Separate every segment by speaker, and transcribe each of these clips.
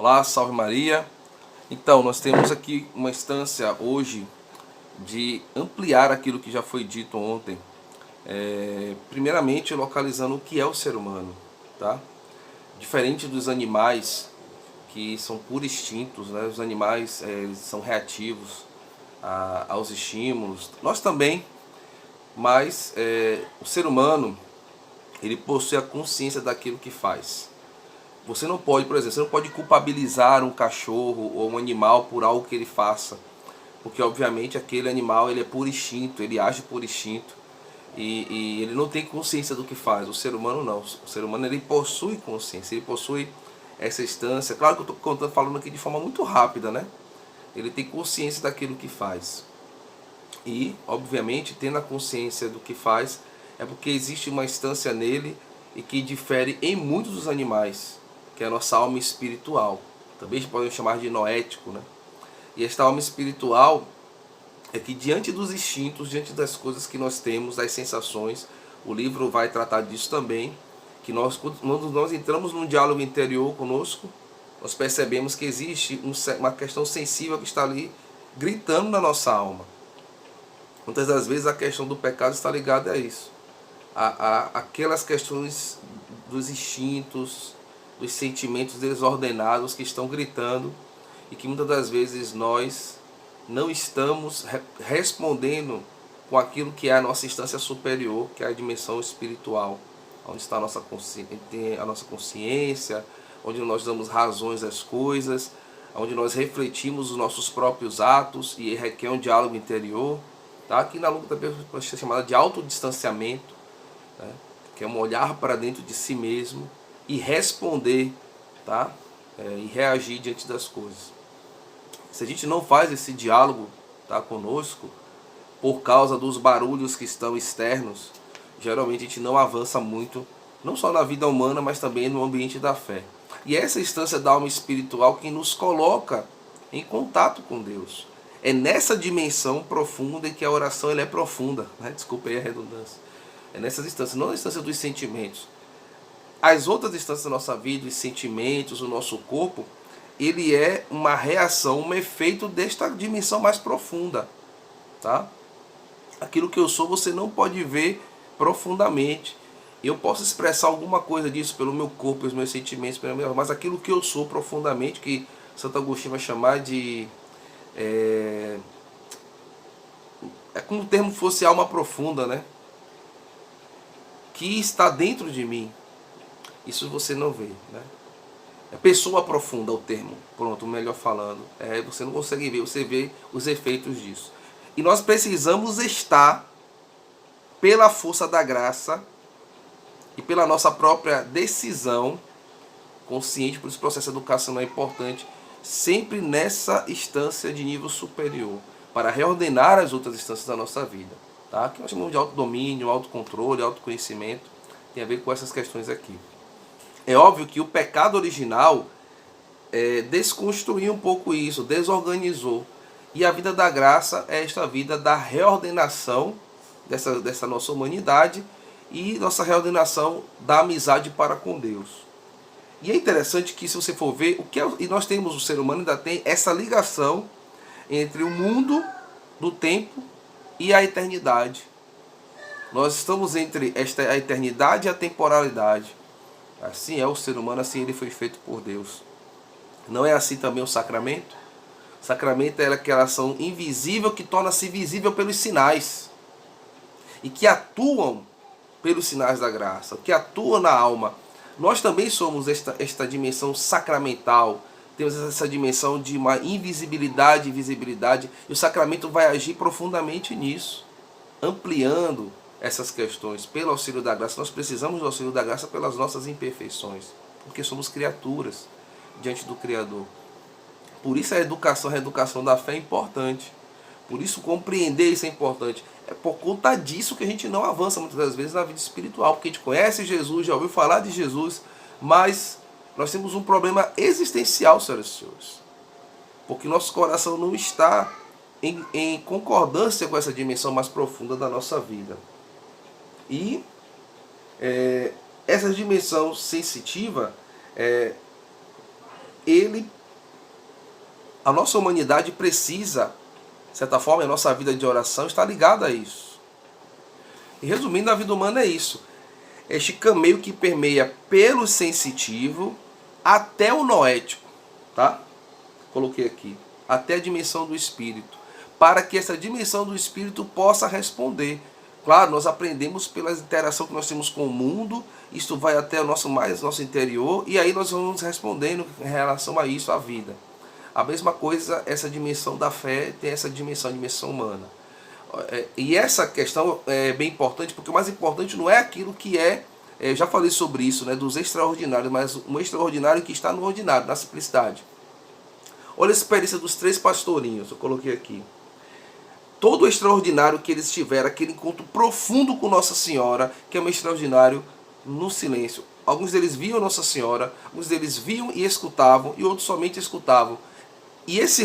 Speaker 1: Olá, salve Maria. Então, nós temos aqui uma instância hoje de ampliar aquilo que já foi dito ontem. Primeiramente, localizando o que é o ser humano, tá? Diferente dos animais que são por instintos, né? Os animais eles são reativos aos estímulos. Nós também, mas o ser humano ele possui a consciência daquilo que faz. Você não pode, por exemplo, você não pode culpabilizar um cachorro ou um animal por algo que ele faça, porque obviamente aquele animal ele é por instinto, ele age por instinto e ele não tem consciência do que faz. O ser humano não. O ser humano ele possui consciência, ele possui essa instância. Claro que eu estou falando aqui de forma muito rápida, né? Ele tem consciência daquilo que faz e, obviamente, tendo a consciência do que faz, é porque existe uma instância nele e que difere em muitos dos animais, que é a nossa alma espiritual. Também podemos chamar de noético, né? E esta alma espiritual é que diante dos instintos, diante das coisas que nós temos, das sensações, o livro vai tratar disso também, que quando nós entramos num diálogo interior conosco, nós percebemos que existe uma questão sensível que está ali gritando na nossa alma. Muitas das vezes a questão do pecado está ligada a isso. Aquelas questões dos instintos, dos sentimentos desordenados que estão gritando e que muitas das vezes nós não estamos respondendo com aquilo que é a nossa instância superior, que é a dimensão espiritual, onde está a nossa consciência, onde nós damos razões às coisas, onde nós refletimos os nossos próprios atos e requer um diálogo interior. Tá? Aqui na luta também pode ser chamada de autodistanciamento, né? Que é um olhar para dentro de si mesmo e responder, tá? E reagir diante das coisas. Se a gente não faz esse diálogo, tá, conosco, por causa dos barulhos que estão externos, geralmente a gente não avança muito, não só na vida humana, mas também no ambiente da fé. E é essa instância da alma espiritual que nos coloca em contato com Deus. É nessa dimensão profunda em que a oração ela é profunda, né? Desculpa aí a redundância. É nessas instâncias, não na instância dos sentimentos. As outras instâncias da nossa vida, os sentimentos, o nosso corpo, ele é uma reação, um efeito desta dimensão mais profunda, tá? Aquilo que eu sou você não pode ver profundamente. Eu posso expressar alguma coisa disso pelo meu corpo, pelos meus sentimentos, mas aquilo que eu sou profundamente, que Santo Agostinho vai chamar de... É como o termo fosse alma profunda, né? Que está dentro de mim. Isso você não vê, né? É pessoa profunda o termo, pronto, melhor falando. Você não consegue ver, você vê os efeitos disso. E nós precisamos estar, pela força da graça e pela nossa própria decisão consciente, por isso o processo educacional é importante, sempre nessa instância de nível superior, para reordenar as outras instâncias da nossa vida. Tá? Que nós chamamos de autodomínio, autocontrole, autoconhecimento, tem a ver com essas questões aqui. É óbvio que o pecado original desconstruiu um pouco isso, desorganizou. E a vida da graça é esta vida da reordenação dessa nossa humanidade e nossa reordenação da amizade para com Deus. E é interessante que, se você for ver, e nós temos, o ser humano ainda tem essa ligação entre o mundo do tempo e a eternidade. Nós estamos entre a eternidade e a temporalidade. Assim é o ser humano, assim ele foi feito por Deus. Não é assim também o sacramento? O sacramento é aquela ação invisível que torna-se visível pelos sinais. E que atuam pelos sinais da graça, que atuam na alma. Nós também somos esta dimensão sacramental, temos essa dimensão de uma invisibilidade e visibilidade, e o sacramento vai agir profundamente nisso, ampliando essas questões pelo auxílio da graça. Nós precisamos do auxílio da graça pelas nossas imperfeições, porque somos criaturas diante do Criador. Por isso a reeducação da fé é importante. Por isso compreender isso é importante. É por conta disso que a gente não avança muitas das vezes na vida espiritual, porque a gente conhece Jesus, já ouviu falar de Jesus, mas nós temos um problema existencial, senhoras e senhores. Porque nosso coração não está em concordância com essa dimensão mais profunda da nossa vida. E essa dimensão sensitiva, ele A nossa humanidade precisa, de certa forma, a nossa vida de oração está ligada a isso. E resumindo, a vida humana é isso. Este caminho que permeia pelo sensitivo até o noético, tá? Coloquei aqui, até a dimensão do espírito, para que essa dimensão do espírito possa responder. Claro, nós aprendemos pela interação que nós temos com o mundo, isto vai até o nosso interior, e aí nós vamos respondendo em relação a isso, a vida. A mesma coisa, essa dimensão da fé tem essa dimensão humana. E essa questão é bem importante, porque o mais importante não é aquilo que eu já falei sobre isso, né, dos extraordinários, mas um extraordinário que está no ordinário, na simplicidade. Olha a experiência dos 3 pastorinhos, eu coloquei aqui. Todo o extraordinário que eles tiveram, aquele encontro profundo com Nossa Senhora, que é um extraordinário no silêncio. Alguns deles viam Nossa Senhora, alguns deles viam e escutavam, e outros somente escutavam. E essa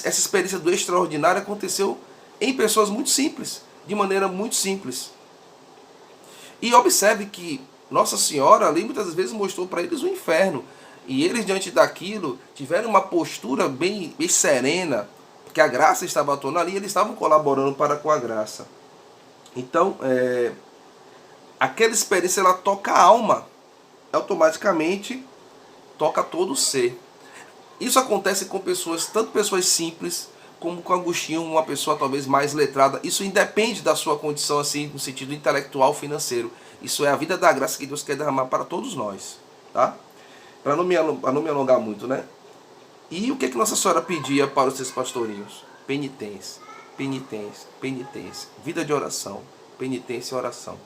Speaker 1: experiência do extraordinário aconteceu em pessoas muito simples, de maneira muito simples. E observe que Nossa Senhora ali muitas vezes mostrou para eles o inferno. E eles, diante daquilo, tiveram uma postura bem serena, porque a graça estava atuando ali e eles estavam colaborando para com a graça. Então, aquela experiência, ela toca a alma, automaticamente toca todo o ser. Isso acontece com pessoas, tanto pessoas simples, como com Agostinho, uma pessoa talvez mais letrada. Isso independe da sua condição, assim, no sentido intelectual, financeiro. Isso é a vida da graça que Deus quer derramar para todos nós, tá? Para não me alongar muito, né? E o que Nossa Senhora pedia para os 3 pastorinhos? Penitência, penitência, penitência. Vida de oração, penitência e oração.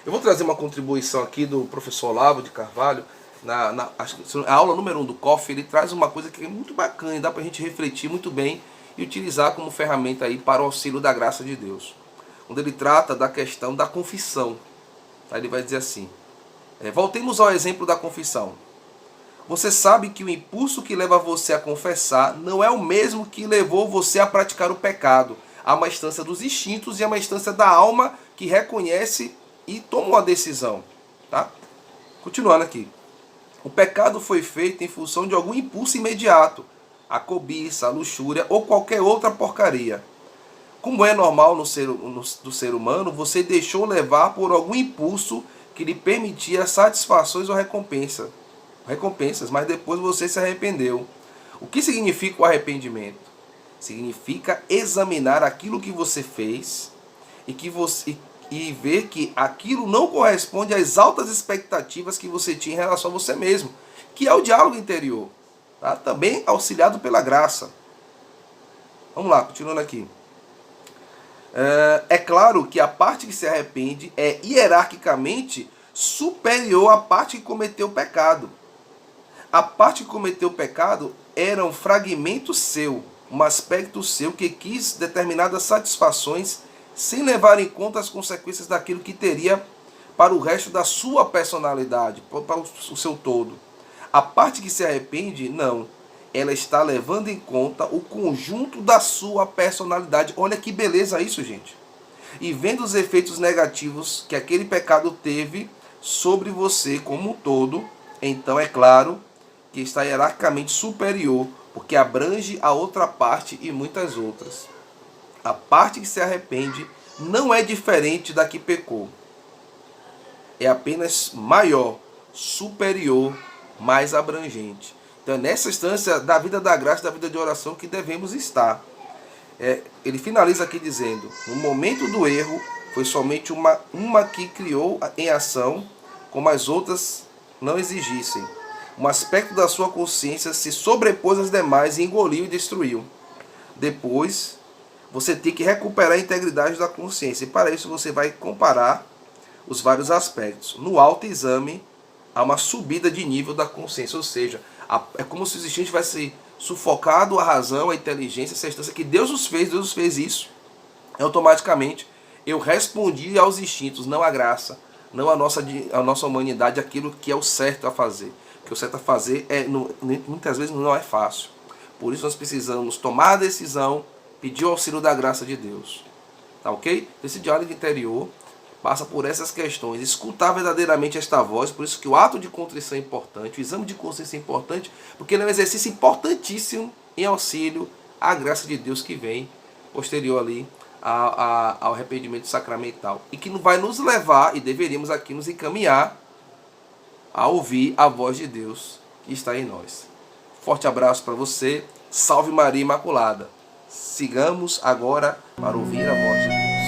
Speaker 1: Eu vou trazer uma contribuição aqui do professor Olavo de Carvalho. A aula número 1 do COF, ele traz uma coisa que é muito bacana e dá para a gente refletir muito bem e utilizar como ferramenta aí para o auxílio da graça de Deus. Onde ele trata da questão da confissão. Ele vai dizer assim, voltemos ao exemplo da confissão. Você sabe que o impulso que leva você a confessar não é o mesmo que levou você a praticar o pecado. Há uma instância dos instintos e há uma instância da alma que reconhece e toma uma decisão. Tá? Continuando aqui. O pecado foi feito em função de algum impulso imediato, a cobiça, a luxúria ou qualquer outra porcaria. Como é normal do ser humano, você deixou levar por algum impulso que lhe permitia satisfações ou recompensas, mas depois você se arrependeu. O que significa o arrependimento? Significa examinar aquilo que você fez e ver que aquilo não corresponde às altas expectativas que você tinha em relação a você mesmo, que é o diálogo interior, tá? Também auxiliado pela graça. Vamos lá, continuando aqui. É claro que a parte que se arrepende é hierarquicamente superior à parte que cometeu o pecado. A parte que cometeu o pecado era um fragmento seu, um aspecto seu que quis determinadas satisfações sem levar em conta as consequências daquilo que teria para o resto da sua personalidade, para o seu todo. A parte que se arrepende, não. Ela está levando em conta o conjunto da sua personalidade. Olha que beleza isso, gente. E vendo os efeitos negativos que aquele pecado teve sobre você como um todo, então é claro que está hierarquicamente superior, porque abrange a outra parte e muitas outras. A parte que se arrepende não é diferente da que pecou. É apenas maior, superior, mais abrangente. Então é nessa instância da vida da graça, da vida de oração que devemos estar. Ele finaliza aqui dizendo, no momento do erro, foi somente uma que criou em ação, como as outras não exigissem. Um aspecto da sua consciência se sobrepôs às demais e engoliu e destruiu. Depois, você tem que recuperar a integridade da consciência. E para isso você vai comparar os vários aspectos. No autoexame, há uma subida de nível da consciência. Ou seja, é como se o instinto tivesse sufocado a razão, a inteligência, essa instância que Deus nos fez isso. Automaticamente, eu respondi aos instintos, não à graça, não à nossa humanidade, aquilo que é o certo a fazer. Porque o certo a fazer muitas vezes não é fácil. Por isso nós precisamos tomar a decisão, pedir o auxílio da graça de Deus. Tá ok? Esse diálogo interior passa por essas questões. Escutar verdadeiramente esta voz, por isso que o ato de contrição é importante, o exame de consciência é importante, porque ele é um exercício importantíssimo em auxílio à graça de Deus que vem posterior ali ao arrependimento sacramental, e que vai nos levar, e deveríamos aqui nos encaminhar a ouvir a voz de Deus que está em nós. Forte abraço para você. Salve Maria Imaculada. Sigamos agora para ouvir a voz de Deus.